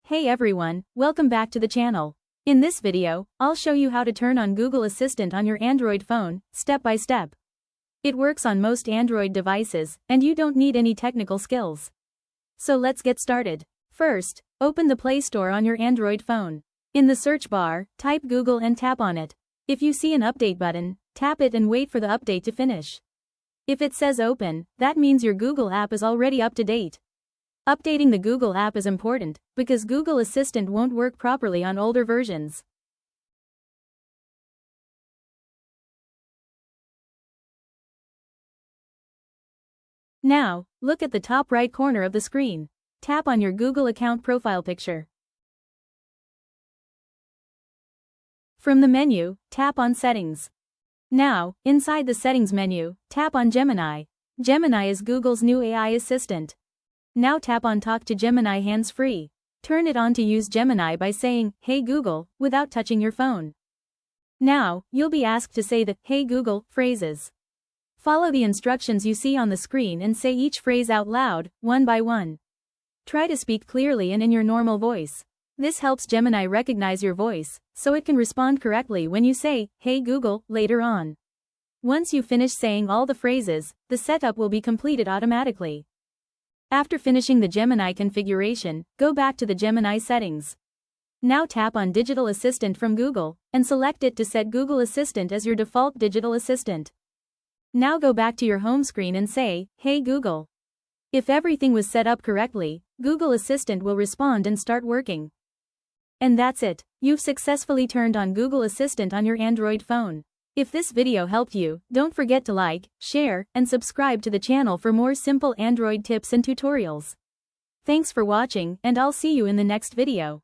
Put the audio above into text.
Hey everyone, welcome back to the channel. In this video, I'll show you how to turn on Google Assistant on your Android phone, step by step. It works on most Android devices, and you don't need any technical skills. So let's get started. First, open the Play Store on your Android phone. In the search bar, type Google and tap on it. If you see an update button, tap it and wait for the update to finish. If it says open, that means your Google app is already up to date. Updating the Google app is important, because Google Assistant won't work properly on older versions. Now, look at the top right corner of the screen. Tap on your Google account profile picture. From the menu, tap on Settings. Now, inside the Settings menu, tap on Gemini. Gemini is Google's new AI assistant. Now tap on Talk to Gemini hands-free. Turn it on to use Gemini by saying, "Hey Google," without touching your phone. Now, you'll be asked to say the "Hey Google" phrases. Follow the instructions you see on the screen and say each phrase out loud, one by one. Try to speak clearly and in your normal voice. This helps Gemini recognize your voice, so it can respond correctly when you say, "Hey Google," later on. Once you finish saying all the phrases, the setup will be completed automatically. After finishing the Gemini configuration, go back to the Gemini settings. Now tap on Digital Assistant from Google, and select it to set Google Assistant as your default digital assistant. Now go back to your home screen and say, "Hey Google." If everything was set up correctly, Google Assistant will respond and start working. And that's it, you've successfully turned on Google Assistant on your Android phone. If this video helped you, don't forget to like, share, and subscribe to the channel for more simple Android tips and tutorials. Thanks for watching, and I'll see you in the next video.